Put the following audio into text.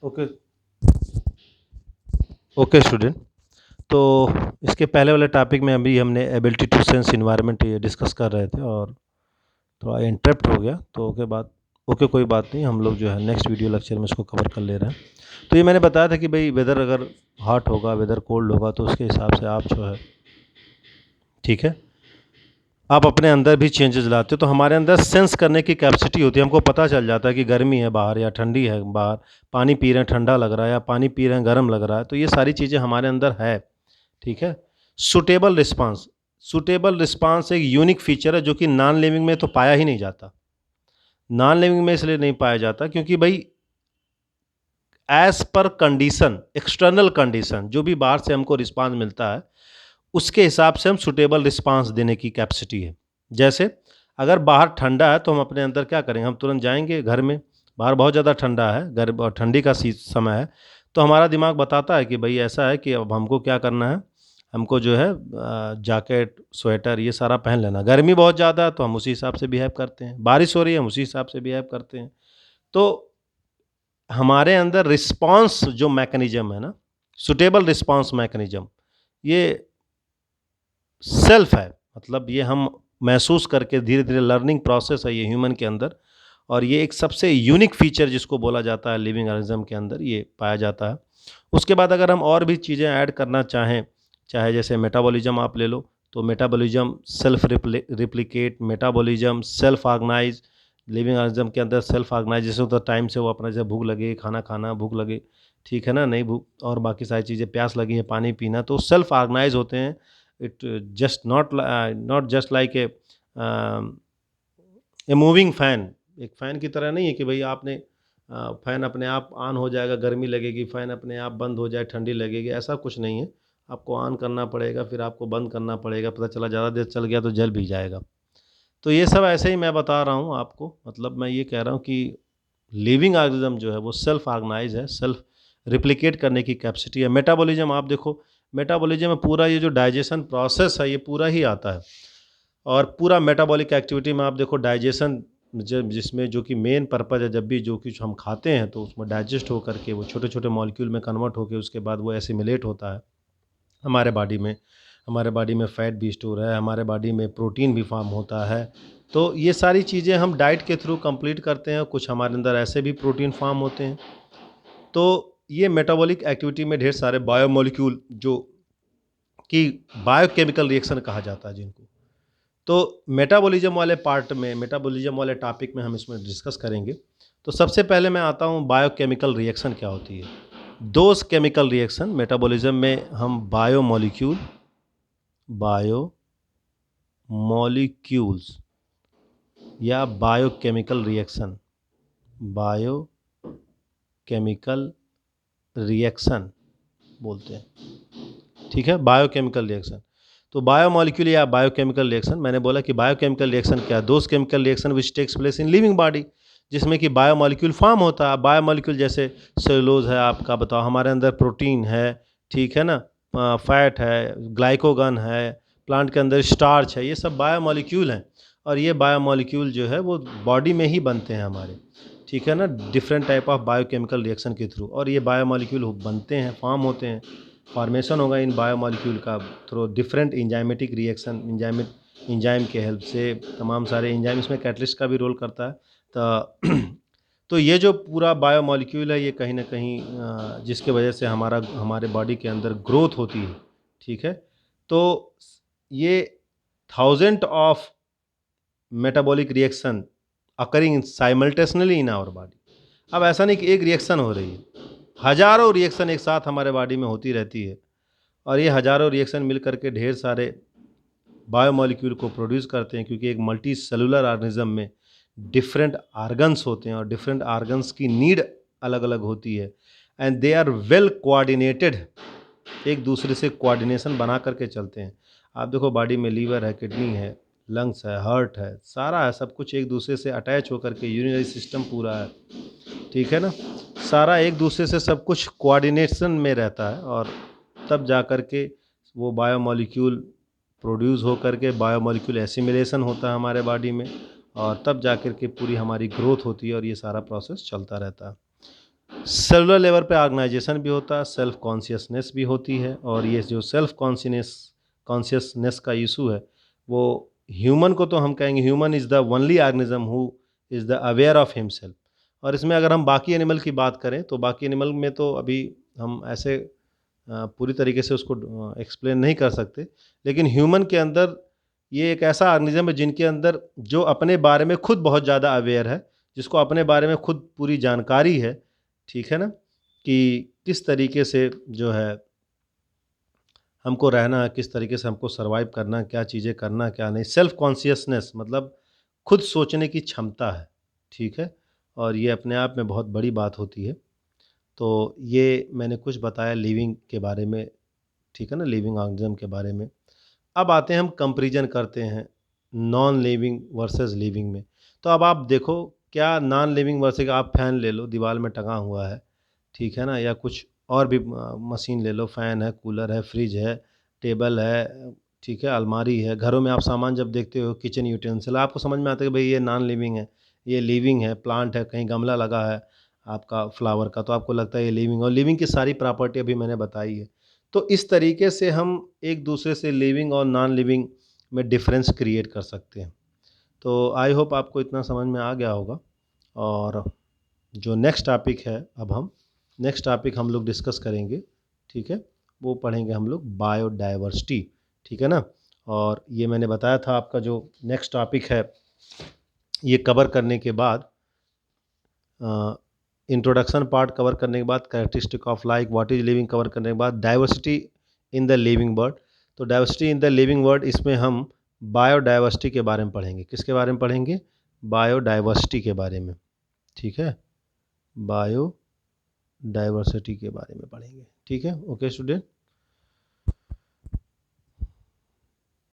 Okay. Okay student. तो इसके पहले वाले टॉपिक में अभी हमने एबिलिटी टू सेंस इन्वायरमेंट ये डिस्कस कर रहे थे और थोड़ा इंटरप्ट हो गया, तो ओके बात, ओके कोई बात नहीं, हम लोग जो है नेक्स्ट वीडियो लेक्चर में इसको कवर कर ले रहे हैं। तो ये मैंने बताया था कि भाई वेदर अगर हॉट होगा, वेदर कोल्ड होगा, तो उसके हिसाब से आप जो है, ठीक है, आप अपने अंदर भी चेंजेस लाते हो। तो हमारे अंदर सेंस करने की कैपेसिटी होती है, हमको पता चल जाता है कि गर्मी है बाहर या ठंडी है बाहर, पानी पी रहे हैं ठंडा लग रहा है या पानी पी रहे हैं गर्म लग रहा है, तो ये सारी चीज़ें हमारे अंदर है। ठीक है। सुटेबल रिस्पांस, सुटेबल रिस्पांस एक यूनिक फीचर है जो कि नॉन लिविंग में तो पाया ही नहीं जाता। नॉन लिविंग में इसलिए नहीं पाया जाता क्योंकि भाई as per condition, external condition, जो भी बाहर से हमको रिस्पांस मिलता है उसके हिसाब से हम सुटेबल रिस्पांस देने की कैपेसिटी है। जैसे अगर बाहर ठंडा है तो हम अपने अंदर क्या करेंगे, हम तुरंत जाएंगे घर में, बाहर बहुत ज़्यादा ठंडा है, गर्म ठंडी का समय है, तो हमारा दिमाग बताता है कि भाई ऐसा है कि अब हमको क्या करना है, हमको जो है जैकेट स्वेटर ये सारा पहन लेना। गर्मी बहुत ज़्यादा है तो हम उसी हिसाब से बिहेव करते हैं, बारिश हो रही है हम उसी हिसाब से बिहेव करते हैं। तो हमारे अंदर रिस्पांस जो मैकेनिज्म है ना, सुटेबल रिस्पांस मैकेनिज्म, ये सेल्फ है, मतलब ये हम महसूस करके धीरे धीरे लर्निंग प्रोसेस है ये ह्यूमन के अंदर, और ये एक सबसे यूनिक फीचर जिसको बोला जाता है लिविंग ऑर्गेनिज्म के अंदर ये पाया जाता है। उसके बाद अगर हम और भी चीज़ें ऐड करना चाहें, चाहे जैसे मेटाबॉलिज्म आप ले लो, तो metabolism self replicate, metabolism self organise, living organism के अंदर सेल्फ ऑर्गेनाइजेशन होता है, टाइम से वो अपना जैसे भूख लगे खाना खाना, भूख लगे, ठीक है ना, नहीं भूख, और बाकी सारी चीज़ें, प्यास लगी है पानी पीना, तो सेल्फ ऑर्गेनाइज होते हैं। It just not just like a moving fan, एक फ़ैन की तरह नहीं है कि भाई आपने फ़ैन अपने आप ऑन हो जाएगा, गर्मी लगेगी, फ़ैन अपने आप बंद हो जाए, ठंडी लगेगी, ऐसा कुछ नहीं है। आपको ऑन करना पड़ेगा, फिर आपको बंद करना पड़ेगा, पता चला ज़्यादा देर चल गया तो जल भी जाएगा। तो ये सब ऐसे ही मैं बता रहा हूँ आपको, मतलब मैं ये कह रहा हूँ कि लिविंग ऑर्गेनिज्म जो है वो सेल्फ ऑर्गेनाइज है, सेल्फ रिप्लिकेट करने की कैपेसिटी है। मेटाबॉलिज्म आप देखो, मेटाबॉलिज्म में पूरा ये जो डाइजेशन प्रोसेस है ये पूरा ही आता है, और पूरा मेटाबॉलिक एक्टिविटी में आप देखो डाइजेशन, जब जिसमें जो कि मेन पर्पज़ है, जब भी जो कुछ हम खाते हैं तो उसमें डाइजेस्ट होकर के वो छोटे छोटे मॉलिक्यूल में कन्वर्ट होकर उसके बाद वो एसिमिलेट होता है हमारे बॉडी में। हमारे बॉडी में फ़ैट भी स्टोर है, हमारे बॉडी में प्रोटीन भी फॉर्म होता है। तो ये सारी चीज़ें हम डाइट के थ्रू कंप्लीट करते हैं, कुछ हमारे अंदर ऐसे भी प्रोटीन फॉर्म होते हैं। तो ये मेटाबॉलिक एक्टिविटी में ढेर सारे बायोमोलिक्यूल जो कि बायोकेमिकल रिएक्शन कहा जाता है जिनको, तो मेटाबॉलिज्म वाले पार्ट में, मेटाबॉलिज्म वाले टॉपिक में हम इसमें डिस्कस करेंगे। तो सबसे पहले मैं आता हूँ बायोकेमिकल रिएक्शन क्या होती है। दोज केमिकल रिएक्शन मेटाबॉलिज्म में हम बायोमोलिक्यूल्स या बायोकेमिकल रिएक्शन, बायोकेमिकल रिएक्शन बोलते हैं, ठीक है, बायोकेमिकल रिएक्शन। तो बायोमोलिक्यूल या बायोकेमिकल रिएक्शन, मैंने बोला कि बायोकेमिकल रिएक्शन क्या है, those chemical reaction which takes place in living body, जिसमें कि बायोमोलिक्यूल फॉर्म होता है। बायोमोलिक्यूल जैसे सेलुलोज है, आपका बताओ, हमारे अंदर प्रोटीन है, ठीक है ना, फैट है, ग्लाइकोगन है, प्लांट के अंदर स्टार्च है, ये सब बायोमोलिक्यूल हैं। और ये बायोमोलिक्यूल जो है वो बॉडी में ही बनते हैं हमारे, ठीक है ना, different type of biochemical reaction के थ्रू, और ये बायोमोलिक्यूल बनते हैं, फॉर्म होते हैं, फॉर्मेशन होगा इन बायोमोलिक्यूल का through different enzymatic reaction, enzyme के हेल्प से, तमाम सारे इंजाइम, इसमें कैटलिस्ट का भी रोल करता है। तो तो ये जो पूरा बायोमोलिक्यूल है ये कहीं ना कहीं जिसके वजह से हमारे बॉडी के अंदर ग्रोथ होती है, ठीक है। तो ये thousand of metabolic reaction occurring simultaneously in our body. अब ऐसा नहीं कि एक रिएक्शन हो रही है, हज़ारों रिएक्शन एक साथ हमारे बॉडी में होती रहती है, और ये हज़ारों रिएक्शन मिल करके ढेर सारे बायोमोलिक्यूल को प्रोड्यूस करते हैं, क्योंकि एक मल्टी सेलुलर ऑर्गेनिज्म में डिफरेंट आर्गन्स होते हैं और डिफरेंट आर्गन्स की नीड अलग अलग होती है, and they are well coordinated, एक दूसरे से कोऑर्डिनेशन बना करके चलते हैं। आप देखो बॉडी में लीवर है, किडनी है, लंग्स है, हार्ट है, सारा है, सब कुछ एक दूसरे से अटैच होकर के, यूरिनरी सिस्टम पूरा है, ठीक है ना, सारा एक दूसरे से सब कुछ कोऑर्डिनेशन में रहता है, और तब जा कर के वो बायोमोलिक्यूल प्रोड्यूस हो करके बायोमोलिक्यूल एसिमिलेशन होता है हमारे बॉडी में, और तब जा कर के पूरी हमारी ग्रोथ होती है, और ये सारा प्रोसेस चलता रहता है। सेलुलर लेवल पे ऑर्गेनाइजेशन भी होता है, सेल्फ कॉन्शियसनेस भी होती है, और ये जो सेल्फ कॉन्शियसनेस का इशू है वो ह्यूमन को, तो हम कहेंगे human is the only organism who is the aware of himself. और इसमें अगर हम बाकी एनिमल की बात करें तो बाकी एनिमल में तो अभी हम ऐसे पूरी तरीके से उसको एक्सप्लेन नहीं कर सकते, लेकिन ह्यूमन के अंदर ये एक ऐसा ऑर्गेनिज्म है जिनके अंदर जो अपने बारे में खुद बहुत ज़्यादा अवेयर है, जिसको अपने बारे में खुद पूरी जानकारी है, ठीक है ना, कि किस तरीके से जो है हमको रहना है, किस तरीके से हमको सर्वाइव करना है, क्या चीज़ें करना, क्या नहीं। सेल्फ कॉन्शियसनेस मतलब खुद सोचने की क्षमता है, ठीक है? और ये अपने आप में बहुत बड़ी बात होती है। तो ये मैंने कुछ बताया लिविंग के बारे में, ठीक है ना, लिविंग ऑर्गेनिज्म के बारे में। अब आते हैं, हम कंपैरिजन करते हैं नॉन लिविंग वर्सेस लिविंग में। तो अब आप देखो, क्या नॉन लिविंग वर्सेस, आप फ़ैन ले लो, दीवार में टंगा हुआ है, ठीक है ना, या कुछ और भी मशीन ले लो, फ़ैन है, कूलर है, फ्रिज है, टेबल है, ठीक है, अलमारी है। घरों में आप सामान जब देखते हो, किचन यूटेंसिल, आपको समझ में आता है कि भाई ये नॉन लिविंग है, ये लिविंग है, प्लांट है, कहीं गमला लगा है आपका फ्लावर का, तो आपको लगता है ये लिविंग, और लिविंग की सारी प्रॉपर्टी अभी मैंने बताई है। तो इस तरीके से हम एक दूसरे से लिविंग और नॉन लिविंग में डिफरेंस क्रिएट कर सकते हैं। तो आई होप आपको इतना समझ में आ गया होगा। और जो नेक्स्ट टॉपिक है, अब हम नेक्स्ट टॉपिक हम लोग डिस्कस करेंगे, ठीक है, वो पढ़ेंगे हम लोग बायोडाइवर्सिटी, ठीक है ना। और ये मैंने बताया था, आपका जो नेक्स्ट टॉपिक है ये कवर करने के बाद, इंट्रोडक्शन पार्ट कवर करने के बाद, characteristic of life, what is living cover करने के बाद, diversity in the living world. तो diversity in the living world, इसमें हम बायोडाइवर्सिटी के बारे में पढ़ेंगे। किसके बारे में पढ़ेंगे? बायोडाइवर्सिटी के बारे में, ठीक है, बायोडाइवर्सिटी के बारे में पढ़ेंगे, ठीक है। Okay student.